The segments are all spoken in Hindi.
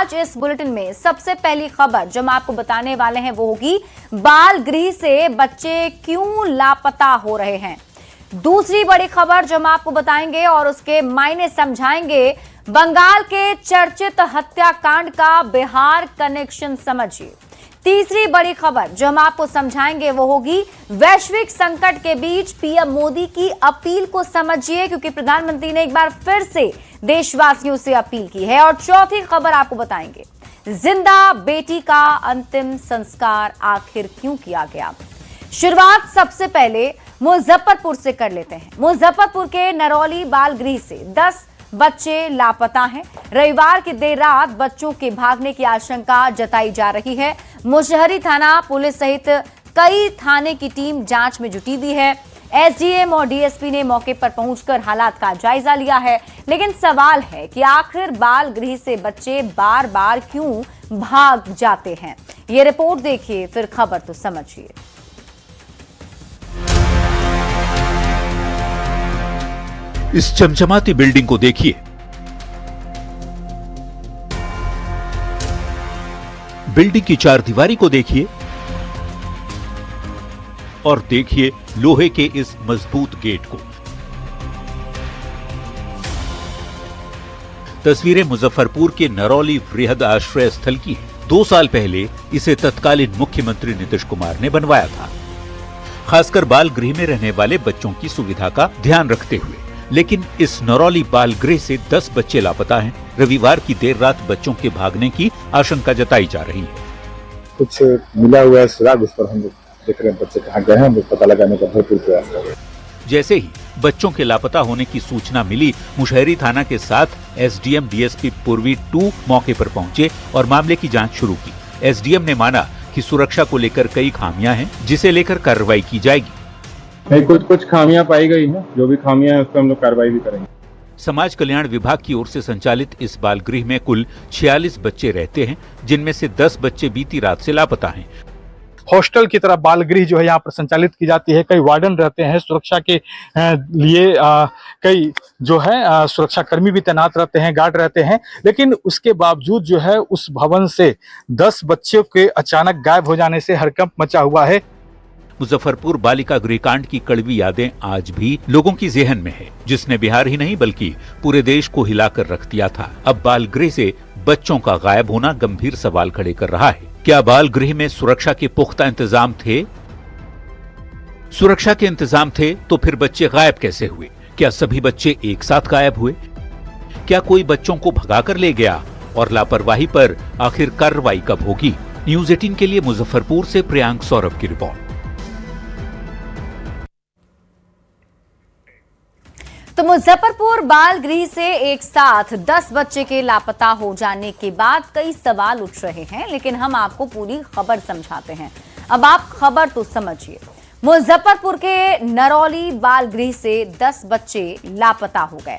आज इस बुलेटिन में सबसे पहली खबर जो हम आपको बताने वाले हैं वो होगी बाल गृह से बच्चे क्यों लापता हो रहे हैं। दूसरी बड़ी खबर जो हम आपको बताएंगे और उसके मायने समझाएंगे, बंगाल के चर्चित हत्याकांड का बिहार कनेक्शन समझिए। तीसरी बड़ी खबर जो हम आपको समझाएंगे वो होगी वैश्विक संकट के बीच पीएम मोदी की अपील को समझिए, क्योंकि प्रधानमंत्री ने एक बार फिर से देशवासियों से अपील की है। और चौथी खबर आपको बताएंगे, जिंदा बेटी का अंतिम संस्कार आखिर क्यों किया गया। शुरुआत सबसे पहले मुजफ्फरपुर से कर लेते हैं। मुजफ्फरपुर के नरौली बाल गृह से 10 बच्चे लापता हैं। रविवार की देर रात बच्चों के भागने की आशंका जताई जा रही है। मुशहरी थाना पुलिस सहित कई थाने की टीम जांच में जुटी हुई है। एसडीएम और डीएसपी ने मौके पर पहुंचकर हालात का जायजा लिया है। लेकिन सवाल है कि आखिर बाल गृह से बच्चे बार बार क्यों भाग जाते हैं। ये रिपोर्ट देखिए, फिर खबर तो समझिए। इस चमचमाती बिल्डिंग को देखिए। बिल्डिंग की चारदीवारी को देखिए और देखिए लोहे के इस मजबूत गेट को। तस्वीरें मुजफ्फरपुर के नरौली वृहद आश्रय स्थल की है। 2 साल पहले इसे तत्कालीन मुख्यमंत्री नीतीश कुमार ने बनवाया था, खासकर बाल गृह में रहने वाले बच्चों की सुविधा का ध्यान रखते हुए। लेकिन इस नरौली बाल गृह से 10 बच्चे लापता हैं। रविवार की देर रात बच्चों के भागने की आशंका जताई जा रही है। कुछ मिला हुआ है सुराग, उस पर हम लोग देख रहे हैं बच्चे कहाँ गए हैं, हम लोग पता लगाने का भरपूर प्रयास कर रहे हैं। जैसे ही बच्चों के लापता होने की सूचना मिली, मुशहरी थाना के साथ एसडीएम डीएसपी पूर्वी 2 मौके पर पहुंचे और मामले की जांच शुरू की। एसडीएम ने माना कि सुरक्षा को लेकर कई खामियां हैं, जिसे लेकर कार्रवाई की जाएगी। नहीं, कुछ खामियां पाई गई हैं, जो भी खामियां हैं उस पर हम लोग कार्रवाई भी करेंगे। समाज कल्याण विभाग की ओर से संचालित इस बाल गृह में कुल 46 बच्चे रहते हैं, जिनमें से 10 बच्चे बीती रात से लापता हैं। हॉस्टल की तरह बाल गृह जो है यहाँ पर संचालित की जाती है। कई वार्डन रहते हैं, सुरक्षा के लिए कई जो है सुरक्षा कर्मी भी तैनात रहते हैं, गार्ड रहते हैं। लेकिन उसके बावजूद जो है उस भवन से 10 बच्चों के अचानक गायब हो जाने से हड़कंप मचा हुआ है। मुजफ्फरपुर बालिका गृहकांड की कड़वी यादें आज भी लोगों की जेहन में है, जिसने बिहार ही नहीं बल्कि पूरे देश को हिलाकर रख दिया था। अब बाल गृह से बच्चों का गायब होना गंभीर सवाल खड़े कर रहा है। क्या बाल गृह में सुरक्षा के पुख्ता इंतजाम थे? सुरक्षा के इंतजाम थे तो फिर बच्चे गायब कैसे हुए? क्या सभी बच्चे एक साथ गायब हुए? क्या कोई बच्चों को भगाकर ले गया? और लापरवाही पर आखिर कार्रवाई कब होगी? न्यूज़ 18 के लिए मुजफ्फरपुर से प्रियांक सौरभ की रिपोर्ट। तो मुजफ्फरपुर बाल गृह से एक साथ 10 बच्चे के लापता हो जाने के बाद कई सवाल उठ रहे हैं, लेकिन हम आपको पूरी खबर समझाते हैं। अब आप खबर तो समझिए। मुजफ्फरपुर के नरौली बाल गृह से 10 बच्चे लापता हो गए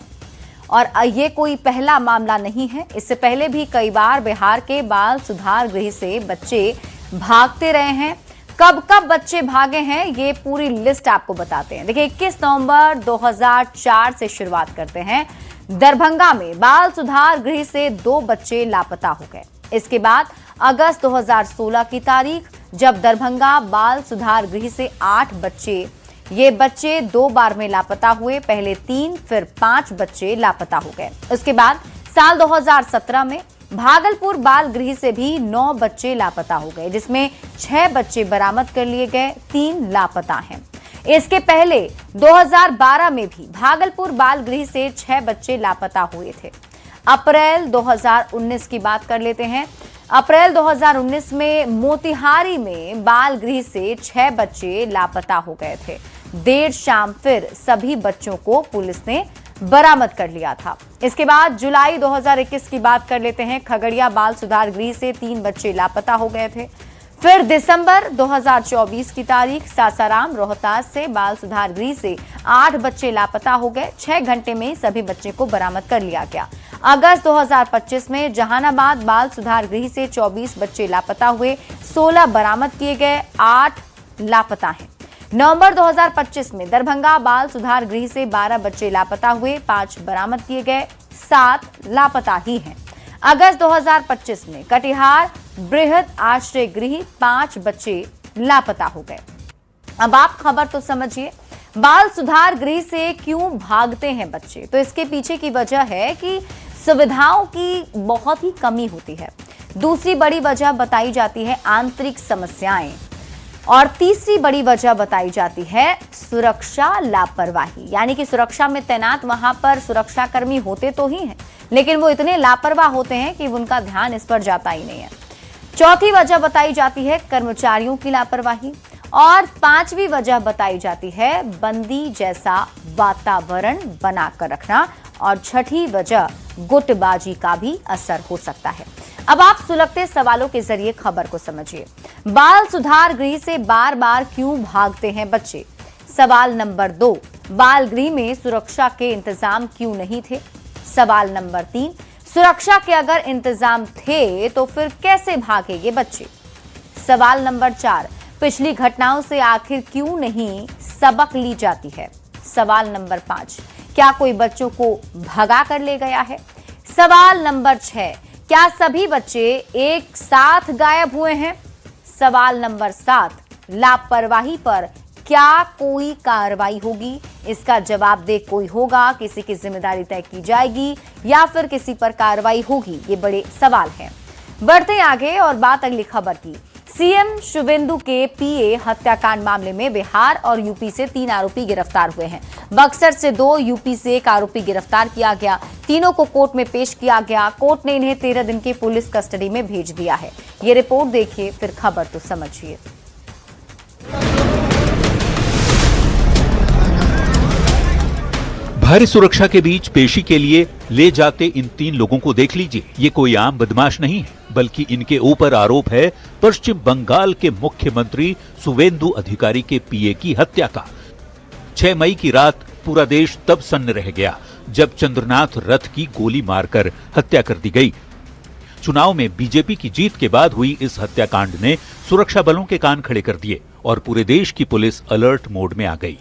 और ये कोई पहला मामला नहीं है। इससे पहले भी कई बार बिहार के बाल सुधार गृह से बच्चे भागते रहे हैं। कब कब बच्चे भागे हैं ये पूरी लिस्ट आपको बताते हैं। देखिए, 21 नवंबर 2004 से शुरुआत करते हैं। दरभंगा में बाल सुधार गृह से 2 बच्चे लापता हो गए। इसके बाद अगस्त 2016 की तारीख, जब दरभंगा बाल सुधार गृह से 8 बच्चे, ये बच्चे 2 बार में लापता हुए। पहले 3 फिर 5 बच्चे लापता हो गए। उसके बाद साल 2017 में भागलपुर बाल गृह से भी 9 बच्चे लापता हो गए, जिसमें 6 बच्चे बरामद कर लिए गए, 3 लापता हैं। इसके पहले 2012 में भी भागलपुर बाल गृह से 6 बच्चे लापता हुए थे। अप्रैल 2019 की बात कर लेते हैं। अप्रैल 2019 में मोतिहारी में बाल गृह से 6 बच्चे लापता हो गए थे। देर शाम फिर सभी बच्चों को पुलिस ने बरामद कर लिया था। इसके बाद जुलाई 2021 की बात कर लेते हैं। खगड़िया बाल सुधार गृह से 3 बच्चे लापता हो गए थे। फिर दिसंबर 2024 की तारीख, सासाराम रोहतास से बाल सुधार गृह से 8 बच्चे लापता हो गए। 6 घंटे में सभी बच्चे को बरामद कर लिया गया। अगस्त 2025 में जहानाबाद बाल सुधार गृह से 24 बच्चे लापता हुए, 16 बरामद किए गए, 8 लापता हैं। नवंबर 2025 में दरभंगा बाल सुधार गृह से 12 बच्चे लापता हुए, 5 बरामद किए गए, 7 लापता ही हैं। अगस्त 2025 में कटिहार बृहद आश्रय गृह 5 बच्चे लापता हो गए। अब आप खबर तो समझिए, बाल सुधार गृह से क्यों भागते हैं बच्चे? तो इसके पीछे की वजह है कि सुविधाओं की बहुत ही कमी होती है। दूसरी बड़ी वजह बताई जाती है आंतरिक समस्याएं, और तीसरी बड़ी वजह बताई जाती है सुरक्षा लापरवाही। यानी कि सुरक्षा में तैनात वहां पर सुरक्षाकर्मी होते तो ही हैं, लेकिन वो इतने लापरवाह होते हैं कि उनका ध्यान इस पर जाता ही नहीं है। चौथी वजह बताई जाती है कर्मचारियों की लापरवाही, और पांचवी वजह बताई जाती है बंदी जैसा वातावरण बनाकर रखना, और छठी वजह गुटबाजी का भी असर हो सकता है। अब आप सुलगते सवालों के जरिए खबर को समझिए। बाल सुधार गृह से बार बार क्यों भागते हैं बच्चे? सवाल नंबर 2, बाल गृह में सुरक्षा के इंतजाम क्यों नहीं थे? सवाल नंबर 3, सुरक्षा के अगर इंतजाम थे तो फिर कैसे भागे ये बच्चे? सवाल नंबर 4, पिछली घटनाओं से आखिर क्यों नहीं सबक ली जाती है? सवाल नंबर 5, क्या कोई बच्चों को भगा कर ले गया है? सवाल नंबर 6, क्या सभी बच्चे एक साथ गायब हुए हैं? सवाल नंबर 7, लापरवाही पर क्या कोई कार्रवाई होगी? इसका जवाब दे कोई होगा, किसी की जिम्मेदारी तय की जाएगी या फिर किसी पर कार्रवाई होगी? ये बड़े सवाल हैं। बढ़ते आगे और बात अगली खबर की। सीएम शुवेंदु के पीए हत्याकांड मामले में बिहार और यूपी से 3 आरोपी गिरफ्तार हुए हैं। बक्सर से 2, यूपी से 1 आरोपी गिरफ्तार किया गया। तीनों को कोर्ट में पेश किया गया। कोर्ट ने इन्हें 13 दिन की पुलिस कस्टडी में भेज दिया है। ये रिपोर्ट देखिए, फिर खबर तो समझिए। भारी सुरक्षा के बीच पेशी के लिए ले जाते इन 3 लोगों को देख लीजिए। ये कोई आम बदमाश नहीं है, बल्कि इनके ऊपर आरोप है पश्चिम बंगाल के मुख्यमंत्री शुवेंदु अधिकारी के पीए की हत्या का। 6 मई की रात पूरा देश तब सन्न रह गया जब चंद्रनाथ रथ की गोली मारकर हत्या कर दी गई। चुनाव में बीजेपी की जीत के बाद हुई इस हत्याकांड ने सुरक्षा बलों के कान खड़े कर दिए और पूरे देश की पुलिस अलर्ट मोड में आ गई।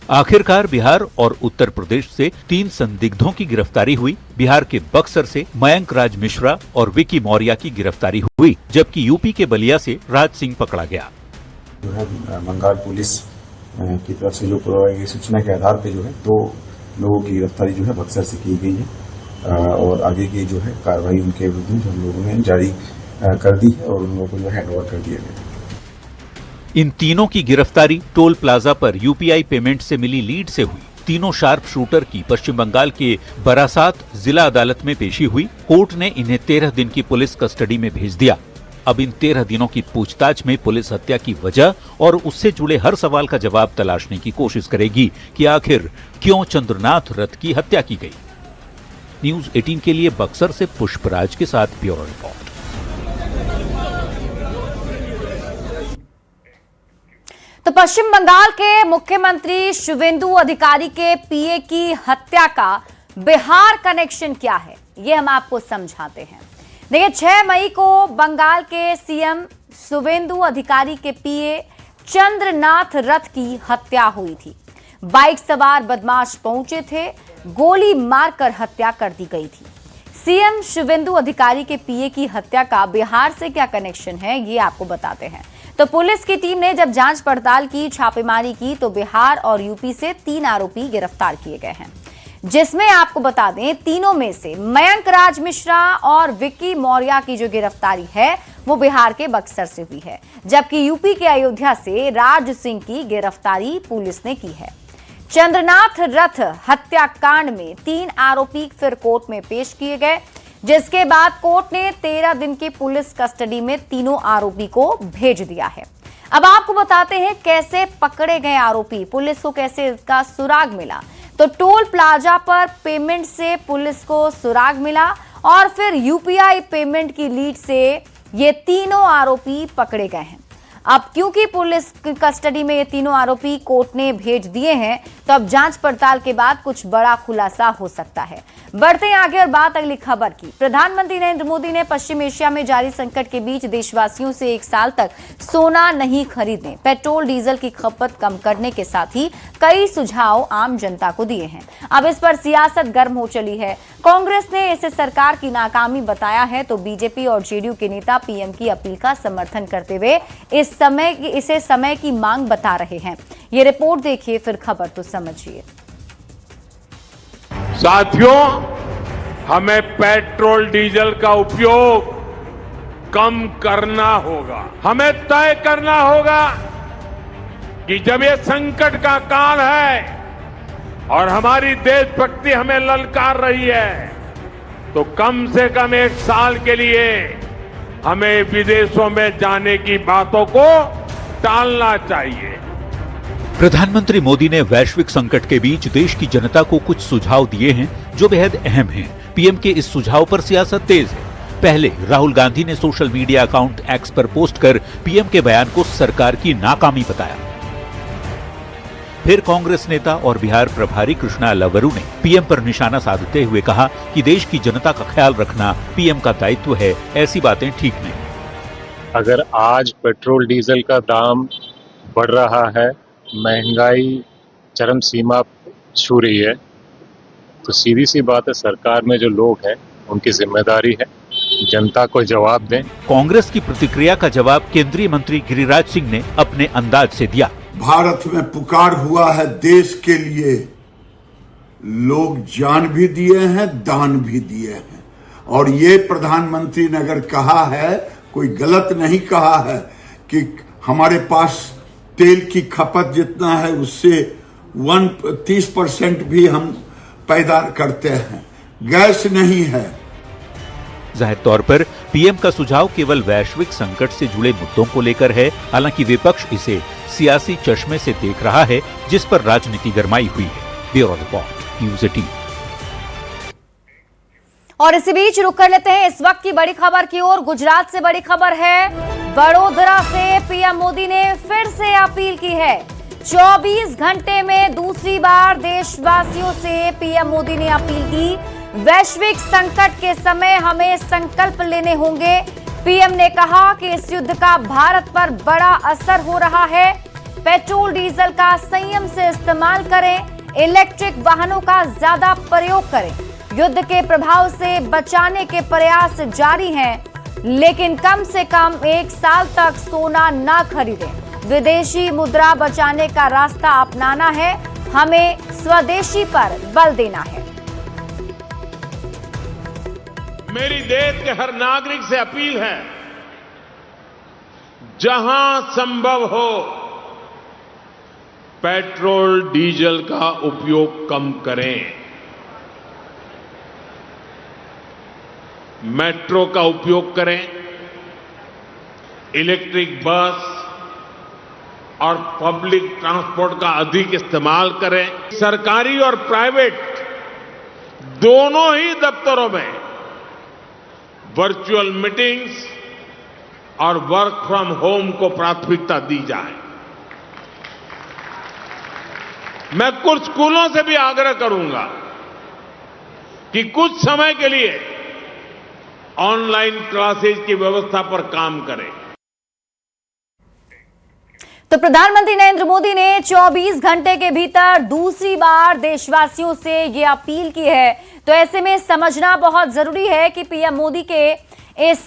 आखिरकार बिहार और उत्तर प्रदेश से 3 संदिग्धों की गिरफ्तारी हुई। बिहार के बक्सर से मयंक राज मिश्रा और विकी मौर्य की गिरफ्तारी हुई, जबकि यूपी के बलिया से राज सिंह पकड़ा गया। जो है बंगाल पुलिस की तरफ से जो प्रोवाइड गई सूचना के आधार पे जो है 2 लोगों की गिरफ्तारी जो है बक्सर से की गई है, और आगे की जो है कार्रवाई उनके विरुद्ध हम लोगों ने जारी कर दी है और उन लोगों को जो हैंडओवर कर दिया गया। इन तीनों की गिरफ्तारी टोल प्लाजा पर यूपीआई पेमेंट से मिली लीड से हुई। तीनों शार्प शूटर की पश्चिम बंगाल के बरासात जिला अदालत में पेशी हुई। कोर्ट ने इन्हें 13 दिन की पुलिस कस्टडी में भेज दिया। अब इन 13 दिनों की पूछताछ में पुलिस हत्या की वजह और उससे जुड़े हर सवाल का जवाब तलाशने की कोशिश करेगी कि आखिर क्यों चंद्रनाथ रथ की हत्या की गई। न्यूज 18 के लिए बक्सर से पुष्पराज के साथ ब्यूरो रिपोर्ट। तो पश्चिम बंगाल के मुख्यमंत्री शुवेंदु अधिकारी के पीए की हत्या का बिहार कनेक्शन क्या है, ये हम आपको समझाते हैं। देखिए, 6 मई को बंगाल के सीएम शुवेंदु अधिकारी के पीए चंद्रनाथ रथ की हत्या हुई थी। बाइक सवार बदमाश पहुंचे थे, गोली मारकर हत्या कर दी गई थी। सीएम शुवेंदु अधिकारी के पीए की हत्या का बिहार से क्या कनेक्शन है, ये आपको बताते हैं। तो पुलिस की टीम ने जब जांच पड़ताल की, छापेमारी की, तो बिहार और यूपी से 3 आरोपी गिरफ्तार किए गए हैं, जिसमें आपको बता दें तीनों में से मयंक राज मिश्रा और विकी मौर्य की जो गिरफ्तारी है वो बिहार के बक्सर से हुई है, जबकि यूपी के अयोध्या से राज सिंह की गिरफ्तारी पुलिस ने की है। चंद्रनाथ रथ हत्याकांड में 3 आरोपी फिर कोर्ट में पेश किए गए, जिसके बाद कोर्ट ने 13 दिन की पुलिस कस्टडी में तीनों आरोपी को भेज दिया है। अब आपको बताते हैं कैसे पकड़े गए आरोपी, पुलिस को कैसे इसका सुराग मिला। तो टोल प्लाजा पर पेमेंट से पुलिस को सुराग मिला और फिर यूपीआई पेमेंट की लीड से ये तीनों आरोपी पकड़े गए हैं। अब क्योंकि पुलिस की कस्टडी में ये तीनों आरोपी कोर्ट ने भेज दिए हैं, तो अब जांच पड़ताल के बाद कुछ बड़ा खुलासा हो सकता है। बढ़ते हैं आगे और बात अगली खबर की। प्रधानमंत्री नरेंद्र मोदी ने पश्चिम एशिया में जारी संकट के बीच देशवासियों से 1 साल तक सोना नहीं खरीदने, पेट्रोल डीजल की खपत कम करने के साथ ही कई सुझाव आम जनता को दिए हैं। अब इस पर सियासत गर्म हो चली है। कांग्रेस ने इसे सरकार की नाकामी बताया है, तो बीजेपी और जेडीयू के नेता पीएम की अपील का समर्थन करते हुए इसे समय की मांग बता रहे हैं। ये रिपोर्ट देखिए, फिर खबर तो समझिए। साथियों, हमें पेट्रोल डीजल का उपयोग कम करना होगा। हमें तय करना होगा कि जब ये संकट का काल है और हमारी देशभक्ति हमें ललकार रही है, तो कम से कम 1 साल के लिए हमें विदेशों में जाने की बातों को टालना चाहिए। प्रधानमंत्री मोदी ने वैश्विक संकट के बीच देश की जनता को कुछ सुझाव दिए हैं जो बेहद अहम हैं। पीएम के इस सुझाव पर सियासत तेज है। पहले राहुल गांधी ने सोशल मीडिया अकाउंट एक्स पर पोस्ट कर पीएम के बयान को सरकार की नाकामी बताया। फिर कांग्रेस नेता और बिहार प्रभारी कृष्णा लवरू ने पीएम पर निशाना साधते हुए कहा कि देश की जनता का ख्याल रखना पीएम का दायित्व है, ऐसी बातें ठीक नहीं। अगर आज पेट्रोल डीजल का दाम बढ़ रहा है, महंगाई चरम सीमा छू रही है, तो सीधी सी बात है, सरकार में जो लोग हैं उनकी जिम्मेदारी है जनता को जवाब दें। कांग्रेस की प्रतिक्रिया का जवाब केंद्रीय मंत्री गिरिराज सिंह ने अपने अंदाज से दिया। भारत में पुकार हुआ है देश के लिए, लोग जान भी दिए हैं, दान भी दिए हैं, और ये प्रधानमंत्री ने अगर कहा है, कोई गलत नहीं कहा है कि हमारे पास तेल की खपत जितना है उससे 30% भी हम पैदा करते हैं, गैस नहीं है। जाहिर तौर पर पीएम का सुझाव केवल वैश्विक संकट से जुड़े मुद्दों को लेकर है। हालांकि विपक्ष इसे सियासी चश्मे से देख रहा है, जिस पर राजनीति गरमाई हुई है। Bureau report, news 18। और इसी बीच रुक कर लेते हैं इस वक्त की बड़ी खबर की ओर। गुजरात से बड़ी खबर है। वडोदरा से पीएम मोदी ने फिर से अपील की है। 24 घंटे में दूसरी बार देशवासियों से पीएम मोदी ने अपील की। वैश्विक संकट के समय हमें संकल्प लेने होंगे। पीएम ने कहा कि इस युद्ध का भारत पर बड़ा असर हो रहा है। पेट्रोल डीजल का संयम से इस्तेमाल करें, इलेक्ट्रिक वाहनों का ज्यादा प्रयोग करें। युद्ध के प्रभाव से बचाने के प्रयास जारी हैं, लेकिन कम से कम 1 साल तक सोना ना खरीदें। विदेशी मुद्रा बचाने का रास्ता अपनाना है। हमें स्वदेशी पर बल देना है। मेरी देश के हर नागरिक से अपील है, जहां संभव हो पेट्रोल डीजल का उपयोग कम करें। मेट्रो का उपयोग करें, इलेक्ट्रिक बस और पब्लिक ट्रांसपोर्ट का अधिक इस्तेमाल करें। सरकारी और प्राइवेट दोनों ही दफ्तरों में वर्चुअल मीटिंग्स और वर्क फ्रॉम होम को प्राथमिकता दी जाए। मैं कुछ स्कूलों से भी आग्रह करूंगा कि कुछ समय के लिए ऑनलाइन क्लासेस की व्यवस्था पर काम करें। तो प्रधानमंत्री नरेंद्र मोदी ने 24 घंटे के भीतर दूसरी बार देशवासियों से ये अपील की है। तो ऐसे में समझना बहुत जरूरी है कि पीएम मोदी के इस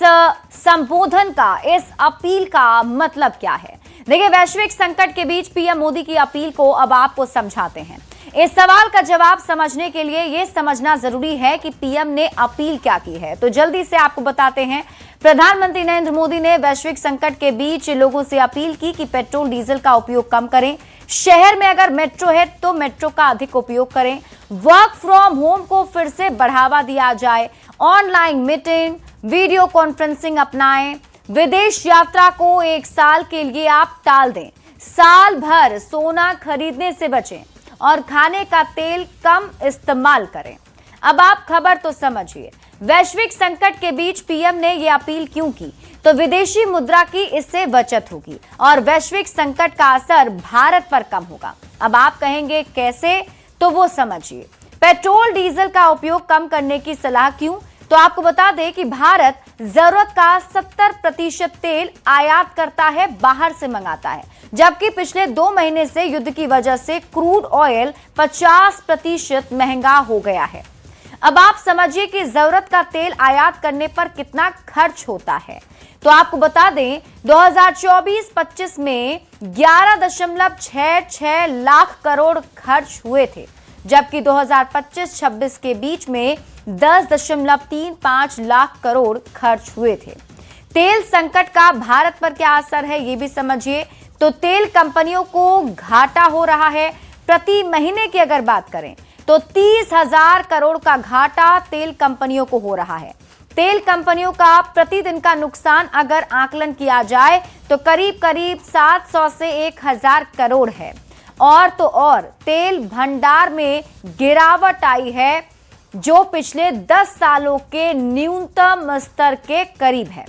संबोधन का, इस अपील का मतलब क्या है। देखिए, वैश्विक संकट के बीच पीएम मोदी की अपील को अब आपको समझाते हैं। इस सवाल का जवाब समझने के लिए यह समझना जरूरी है कि पीएम ने अपील क्या की है। तो जल्दी से आपको बताते हैं। प्रधानमंत्री नरेंद्र मोदी ने वैश्विक संकट के बीच लोगों से अपील की कि पेट्रोल डीजल का उपयोग कम करें। शहर में अगर मेट्रो है तो मेट्रो का अधिक उपयोग करें। वर्क फ्रॉम होम को फिर से बढ़ावा दिया जाए। ऑनलाइन मीटिंग, वीडियो कॉन्फ्रेंसिंग अपनाएं। विदेश यात्रा को 1 साल के लिए आप टाल दें। साल भर सोना खरीदने से बचें और खाने का तेल कम इस्तेमाल करें। अब आप खबर तो समझिए। वैश्विक संकट के बीच पीएम ने यह अपील क्यों की? तो विदेशी मुद्रा की इससे बचत होगी और वैश्विक संकट का असर भारत पर कम होगा। अब आप कहेंगे कैसे, तो वो समझिए। पेट्रोल डीजल का उपयोग कम करने की सलाह क्यों? तो आपको बता दें कि भारत जरूरत का 70% तेल आयात करता है, बाहर से मंगाता है, जबकि पिछले 2 महीने से युद्ध की वजह से क्रूड ऑयल 50% महंगा हो गया है। अब आप समझिए कि जरूरत का तेल आयात करने पर कितना खर्च होता है। तो आपको बता दें 2024-25 में 11.66 लाख करोड़ खर्च हुए थे, जबकि 2025-26 के बीच में 10.35 लाख करोड़ खर्च हुए थे। तेल संकट का भारत पर क्या असर है ये भी समझिए। तो तेल कंपनियों को घाटा हो रहा है। प्रति महीने की अगर बात करें तो 30,000 करोड़ का घाटा तेल कंपनियों को हो रहा है। तेल कंपनियों का प्रतिदिन का नुकसान अगर आकलन किया जाए तो करीब 700 से 1,000 करोड़ है। और तो और तेल भंडार में गिरावट आई है जो पिछले 10 सालों के न्यूनतम स्तर के करीब है।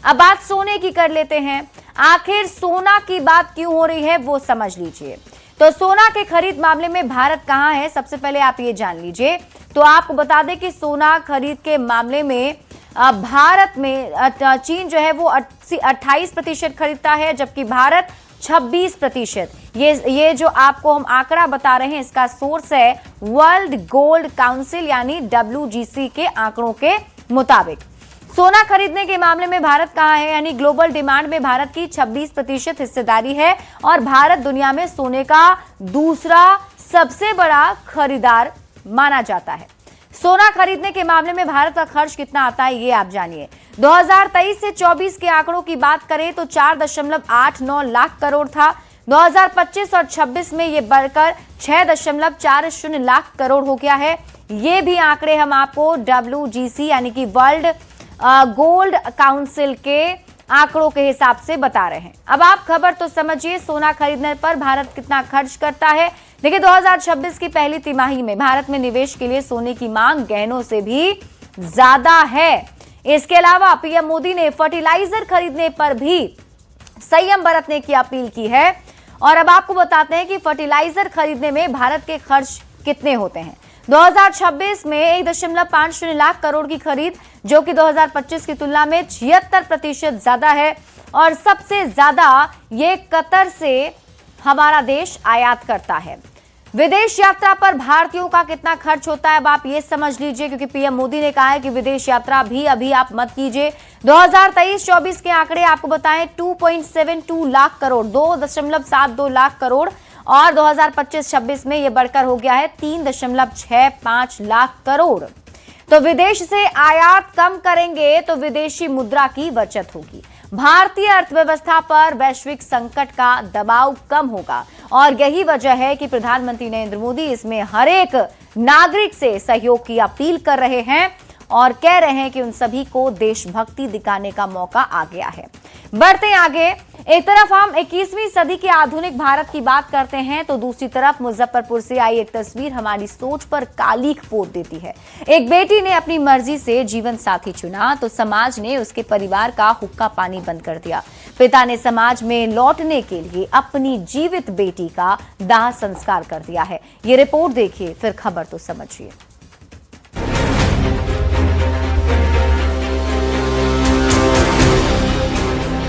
अब बात सोने की कर लेते हैं। आखिर सोना की बात क्यों हो रही है वो समझ लीजिए। तो सोना के खरीद मामले में भारत कहां है, सबसे पहले आप ये जान लीजिए। तो आपको बता दें कि सोना खरीद के मामले में भारत में चीन जो है वो 28% खरीदता है, जबकि भारत 26%। ये जो आपको हम आंकड़ा बता रहे हैं इसका सोर्स है वर्ल्ड गोल्ड काउंसिल यानी WGC के आंकड़ों के मुताबिक। सोना खरीदने के मामले में भारत कहां है, यानी ग्लोबल डिमांड में भारत की 26% हिस्सेदारी है और भारत दुनिया में सोने का दूसरा सबसे बड़ा खरीदार माना जाता है। सोना खरीदने के मामले में भारत का खर्च कितना आता है ये आप जानिए। 2023 से 24 के आंकड़ों की बात करें तो 4.89 लाख करोड़ था। 2025 और 26 में ये बढ़कर 6.40 लाख करोड़ हो गया है। ये भी आंकड़े हम आपको WGC यानी कि वर्ल्ड गोल्ड काउंसिल के आंकड़ों के हिसाब से बता रहे हैं। अब आप खबर तो समझिए, सोना खरीदने पर भारत कितना खर्च करता है। देखिए 2026 की पहली तिमाही में भारत में निवेश के लिए सोने की मांग गहनों से भी ज्यादा है। इसके अलावा पीएम मोदी ने फर्टिलाइजर खरीदने पर भी संयम बरतने की अपील की है। और अब आपको बताते हैं कि फर्टिलाइजर खरीदने में भारत के खर्च कितने होते हैं। 2026 में 1.50 लाख करोड़ की खरीद, जो कि 2025 की तुलना में 76% ज्यादा है। और सबसे ज्यादा ये कतर से हमारा देश आयात करता है। विदेश यात्रा पर भारतीयों का कितना खर्च होता है अब आप ये समझ लीजिए, क्योंकि पीएम मोदी ने कहा है कि विदेश यात्रा भी अभी आप मत कीजिए। 2023-24 के आंकड़े आपको बताएं 2.72 लाख करोड़, 2.72 लाख करोड़ और 2025-26 में यह बढ़कर हो गया है 3.65 लाख करोड़। तो विदेश से आयात कम करेंगे तो विदेशी मुद्रा की बचत होगी, भारतीय अर्थव्यवस्था पर वैश्विक संकट का दबाव कम होगा। और यही वजह है कि प्रधानमंत्री नरेंद्र मोदी इसमें हर एक नागरिक से सहयोग की अपील कर रहे हैं और कह रहे हैं कि उन सभी को देशभक्ति दिखाने का मौका आ गया है। बढ़ते आगे, एक तरफ हम 21वीं सदी के आधुनिक भारत की बात करते हैं तो दूसरी तरफ मुजफ्फरपुर से आई एक तस्वीर हमारी सोच पर कालीख पोत देती है। एक बेटी ने अपनी मर्जी से जीवन साथी चुना तो समाज ने उसके परिवार का हुक्का पानी बंद कर दिया। पिता ने समाज में लौटने के लिए अपनी जीवित बेटी का दाह संस्कार कर दिया है। ये रिपोर्ट देखिए, फिर खबर तो समझिए।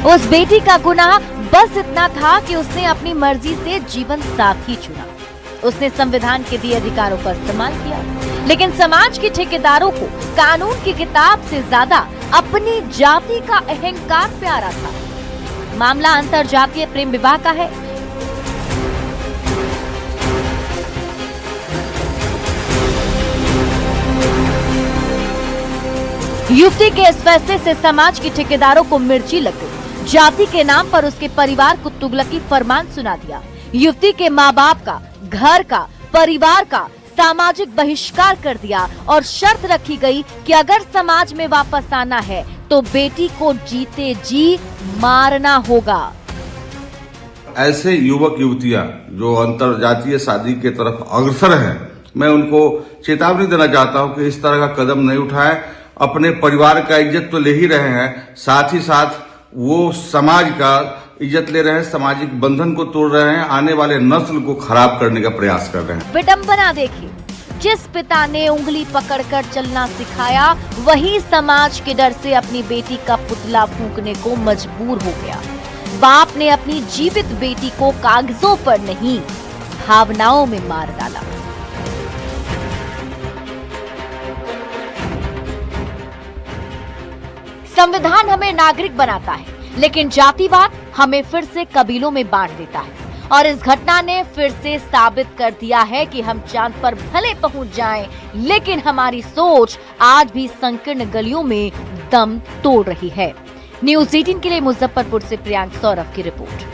उस बेटी का गुनाह बस इतना था कि उसने अपनी मर्जी से जीवन साथी चुना। उसने संविधान के दिए अधिकारों का इस्तेमाल किया, लेकिन समाज के ठेकेदारों को कानून की किताब से ज्यादा अपनी जाति का अहंकार प्यारा था। मामला अंतरजातीय प्रेम विवाह का है। युवती के इस फैसले से समाज के ठेकेदारों को मिर्ची लग गई। जाति के नाम पर उसके परिवार को तुगलकी फरमान सुना दिया। युवती के माँ बाप का, घर का, परिवार का सामाजिक बहिष्कार कर दिया और शर्त रखी गई कि अगर समाज में वापस आना है तो बेटी को जीते जी मारना होगा। ऐसे युवक युवतियां जो अंतरजातीय शादी के तरफ अग्रसर हैं, मैं उनको चेतावनी देना चाहता हूं कि इस तरह का कदम नहीं उठाएं अपने परिवार का इज्जत तो ले ही रहे हैं, साथ ही साथ वो समाज का इज्जत ले रहे हैं, सामाजिक बंधन को तोड़ रहे हैं, आने वाले नस्ल को खराब करने का प्रयास कर रहे हैं। विडंबना देखिए, जिस पिता ने उंगली पकड़कर चलना सिखाया, वही समाज के डर से अपनी बेटी का पुतला फूंकने को मजबूर हो गया। बाप ने अपनी जीवित बेटी को कागजों पर नहीं, भावनाओं में मार डाला। संविधान हमें नागरिक बनाता है, लेकिन जातिवाद हमें फिर से कबीलों में बांट देता है। और इस घटना ने फिर से साबित कर दिया है कि हम चांद पर भले पहुंच जाएं, लेकिन हमारी सोच आज भी संकीर्ण गलियों में दम तोड़ रही है। न्यूज़ 18 के लिए मुजफ्फरपुर से प्रियांक सौरभ की रिपोर्ट।